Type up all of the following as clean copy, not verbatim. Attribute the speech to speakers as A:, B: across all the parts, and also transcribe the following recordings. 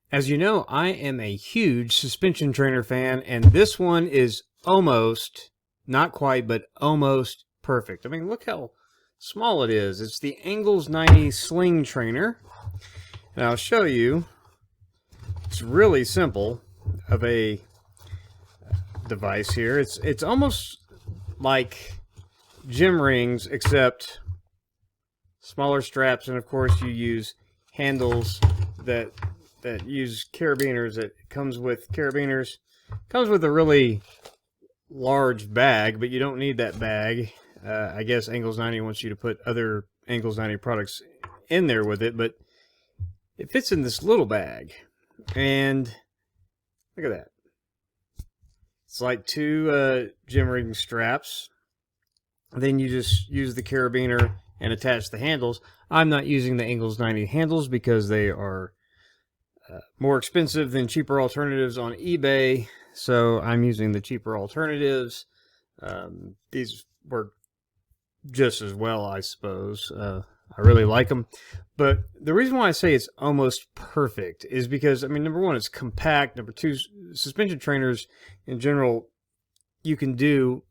A: As you know, I am a huge suspension trainer fan, and this one is almost, not quite, but almost perfect. I mean, look how small it is. It's the Angles90 Sling Trainer, and I'll show you. It's really simple of a device here. It's almost like gym rings, except smaller straps, and of course you use handles that use carabiners. It comes with carabiners. Comes with a really large bag, but you don't need that bag. I guess Angles90 wants you to put other Angles90 products in there with it, but it fits in this little bag. And look at that. It's like two gym ring straps. Then you just use the carabiner and attach the handles. I'm not using the Angles90 handles because they are more expensive than cheaper alternatives on eBay, so I'm using the cheaper alternatives. These work just as well, I suppose. I really like them. But the reason why I say it's almost perfect is because, I mean, number one, it's compact. Number two, suspension trainers in general, you can do,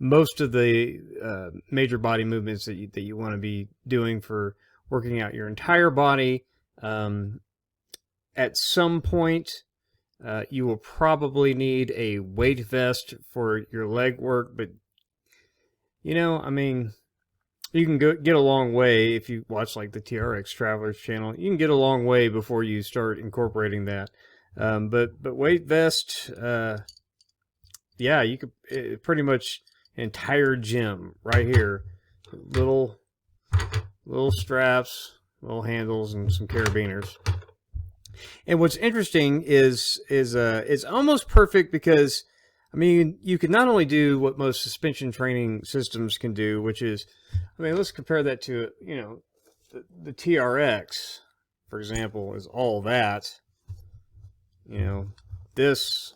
A: most of the major body movements that you want to be doing for working out your entire body. At some point, you will probably need a weight vest for your leg work, but, I mean, you can get a long way if you watch, like, the TRX Travelers channel. You can get a long way before you start incorporating that. But weight vest, yeah, you could pretty much entire gym right here. Little straps, little handles, and some carabiners. And what's interesting is it's almost perfect because, I mean, you can not only do what most suspension training systems can do, which is, I mean, let's compare that to, the TRX, for example, is all that. This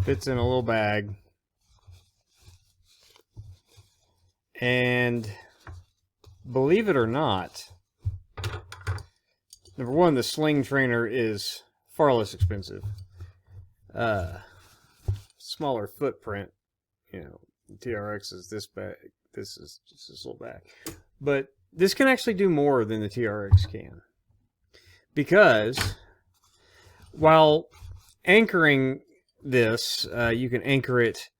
A: fits in a little bag. And believe it or not, number one, the Sling Trainer is far less expensive. Smaller footprint. TRX is this bag. This is just this little bag. But this can actually do more than the TRX can. Because while anchoring this, you can anchor it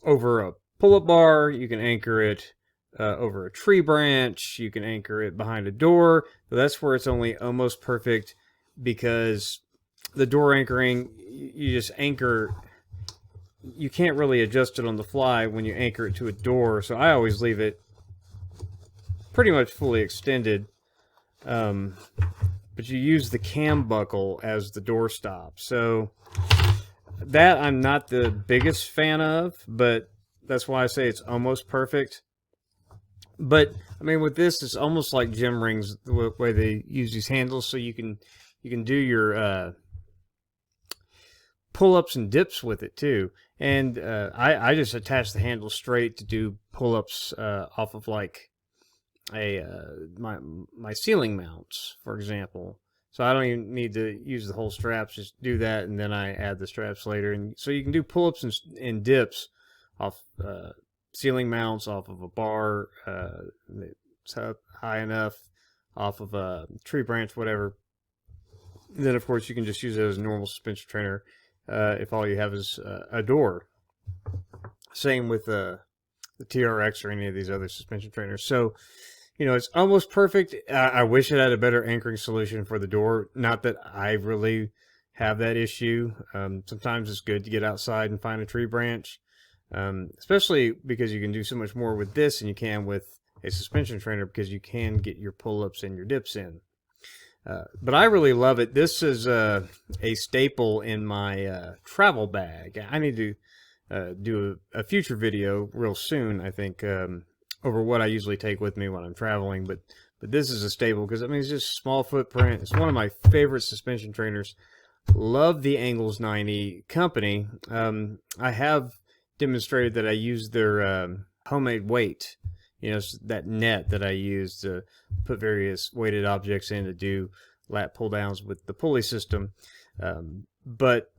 A: over a pull-up bar. You can anchor it over a tree branch. You can anchor it behind a door. So that's where it's only almost perfect, because the door anchoring, you just anchor. You can't really adjust it on the fly when you anchor it to a door. So I always leave it pretty much fully extended. But you use the cam buckle as the door stop. So that I'm not the biggest fan of, but that's why I say it's almost perfect. But I mean, with this, it's almost like gym rings, the way they use these handles, so you can do your pull-ups and dips with it too. And I just attach the handle straight to do pull-ups off of like my ceiling mounts, for example. So I don't even need to use the whole straps. Just do that, and then I add the straps later. And so you can do pull-ups and dips off ceiling mounts, off of a bar that's up high enough, off of a tree branch, whatever. And then, of course, you can just use it as a normal suspension trainer if all you have is a door. Same with the TRX or any of these other suspension trainers. So, it's almost perfect. I wish it had a better anchoring solution for the door. Not that I really have that issue. Sometimes it's good to get outside and find a tree branch, especially because you can do so much more with this than you can with a suspension trainer, because you can get your pull-ups and your dips in. But I really love it. This is a staple in my travel bag. I need to do a future video real soon, I think, over what I usually take with me when I'm traveling. But this is a staple because, I mean, it's just small footprint. It's one of my favorite suspension trainers. Love the Angles90 company. I have demonstrated that I use their homemade weight You know, that net that I use to put various weighted objects in to do lat pull downs with the pulley system. But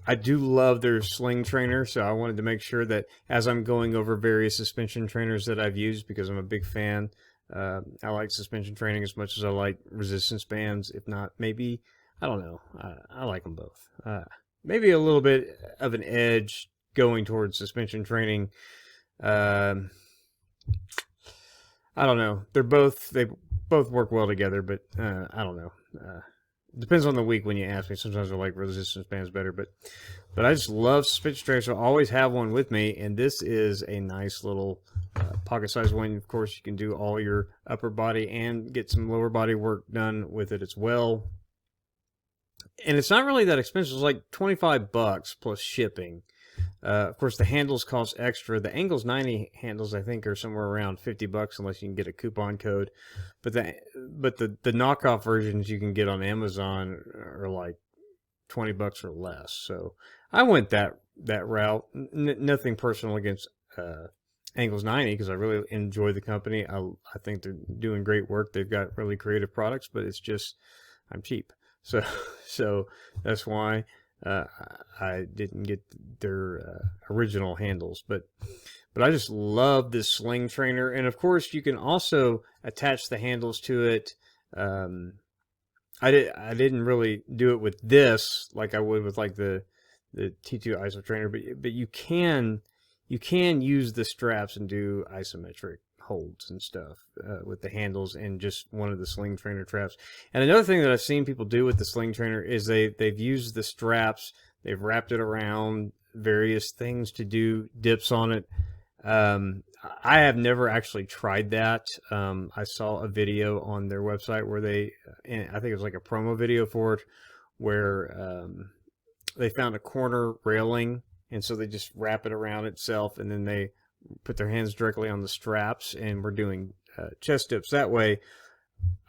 A: I do love their Sling trainer, so I wanted to make sure that as I'm going over various suspension trainers that I've used, because I'm a big fan. I like suspension training as much as I like resistance bands. If not, maybe, I don't know. I like them both. Maybe a little bit of an edge going towards suspension training. I don't know. They both work well together, but I don't know. Depends on the week when you ask me. Sometimes I like resistance bands better, but I just love suspension trainers, so I always have one with me, and this is a nice little pocket-sized one. Of course, you can do all your upper body and get some lower body work done with it as well. And it's not really that expensive. It's like $25 plus shipping. Of course, the handles cost extra. The Angles90 handles, I think, are somewhere around $50 unless you can get a coupon code. But the knockoff versions you can get on Amazon are like $20 or less. So I went that route. Nothing personal against Angles90, because I really enjoy the company. I think they're doing great work. They've got really creative products, but it's just I'm cheap. So that's why I didn't get their original handles, but I just love this Sling trainer. And of course, you can also attach the handles to it. I didn't really do it with this like I would with like the T2 ISO trainer, but you can use the straps and do isometric holds and stuff with the handles and just one of the Sling trainer traps. And another thing that I've seen people do with the Sling trainer is they've used the straps, they've wrapped it around various things to do dips on it. I have never actually tried that. I saw a video on their website where I think it was like a promo video for it, where they found a corner railing, and so they just wrap it around itself, and then they put their hands directly on the straps, and we're doing chest dips that way.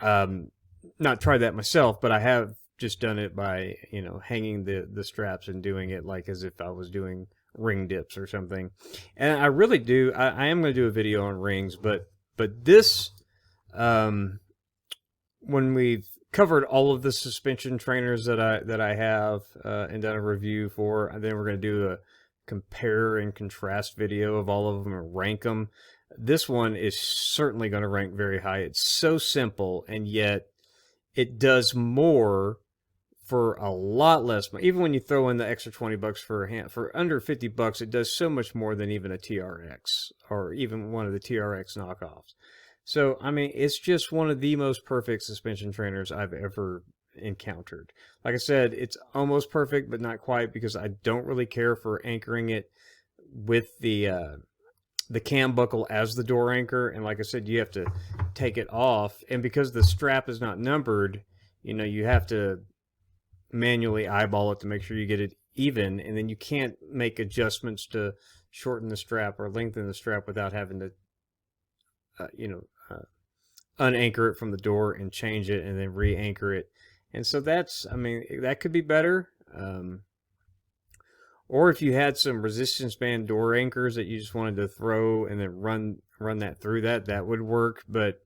A: Not tried that myself, but I have just done it by, you know, hanging the straps and doing it like as if I was doing ring dips or something. And I really do. I am going to do a video on rings, but this, when we've covered all of the suspension trainers that I have and done a review for, and then we're going to do a compare and contrast video of all of them and rank them. This one is certainly going to rank very high. It's so simple, and yet it does more for a lot less money. Even when you throw in the extra $20 for under $50, it does so much more than even a TRX or even one of the TRX knockoffs. So, I mean, it's just one of the most perfect suspension trainers I've ever encountered. Like I said, it's almost perfect, but not quite, because I don't really care for anchoring it with the cam buckle as the door anchor. And like I said, you have to take it off, and because the strap is not numbered, you know, you have to manually eyeball it to make sure you get it even, and then you can't make adjustments to shorten the strap or lengthen the strap without having to unanchor it from the door and change it and then re-anchor it. And so that's, I mean, that could be better. Or if you had some resistance band door anchors that you just wanted to throw and then run that through that would work. But,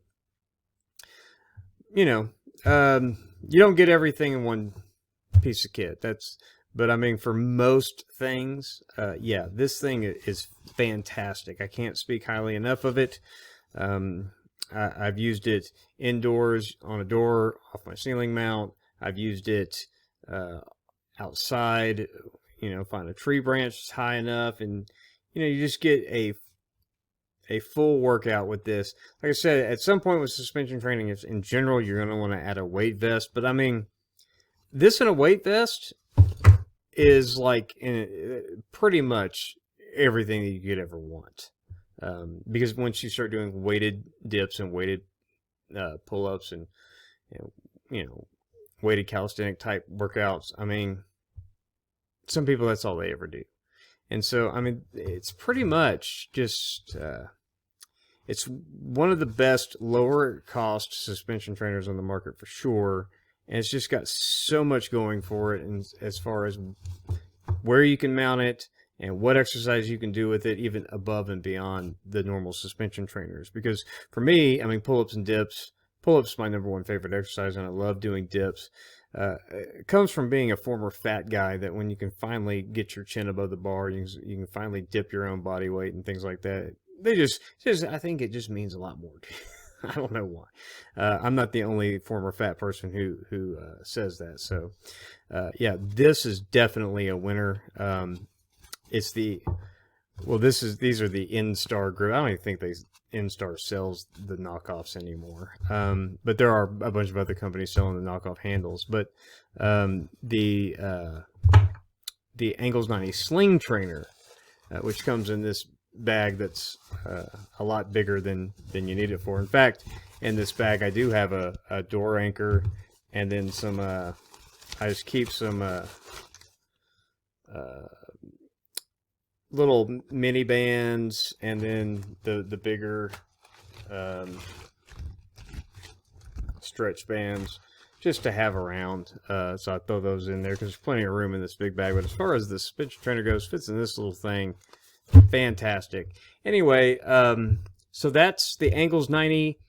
A: you know, you don't get everything in one piece of kit. But I mean, for most things, yeah, this thing is fantastic. I can't speak highly enough of it. I've used it indoors on a door off my ceiling mount. I've used it outside, you know, find a tree branch that's high enough, and, you know, you just get a full workout with this. Like I said, at some point with suspension training, in general, you're going to want to add a weight vest. But, I mean, this in a weight vest is like pretty much everything that you could ever want. Because once you start doing weighted dips and weighted pull-ups and you know weighted calisthenic type workouts, I mean, some people, that's all they ever do. And so, I mean, it's pretty much just it's one of the best lower cost suspension trainers on the market for sure. And it's just got so much going for it, and as far as where you can mount it and what exercise you can do with it, even above and beyond the normal suspension trainers. Because for me, I mean, pull-ups and dips. Pull-ups is my #1 favorite exercise, and I love doing dips. It comes from being a former fat guy, that when you can finally get your chin above the bar, you can finally dip your own body weight and things like that. I think it just means a lot more. I don't know why. I'm not the only former fat person who says that. So, yeah, this is definitely a winner. It's these are the N-Star group. I don't even think N-Star sells the knockoffs anymore. But there are a bunch of other companies selling the knockoff handles. But the Angles90 Sling Trainer, which comes in this bag that's a lot bigger than you need it for. In fact, in this bag I do have a door anchor, and then some I just keep some little mini bands, and then the bigger stretch bands, just to have around. So I throw those in there because there's plenty of room in this big bag. But as far as the suspension trainer goes, fits in this little thing. Fantastic. Anyway, so that's the Angles90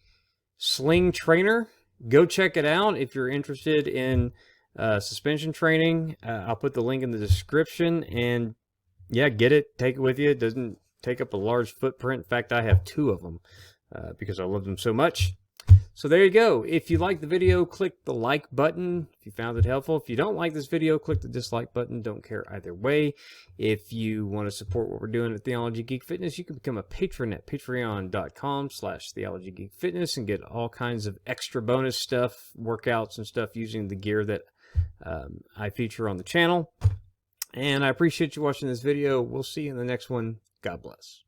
A: Sling Trainer. Go check it out if you're interested in suspension training. I'll put the link in the description, and yeah, get it, take it with you. It doesn't take up a large footprint. In fact, I have 2 of them because I love them so much. So there you go. If you like the video, click the like button if you found it helpful. If you don't like this video, click the dislike button. Don't care either way. If you want to support what we're doing at Theology Geek Fitness, you can become a patron at patreon.com/theologygeekfitness and get all kinds of extra bonus stuff, workouts and stuff using the gear that I feature on the channel. And I appreciate you watching this video. We'll see you in the next one. God bless.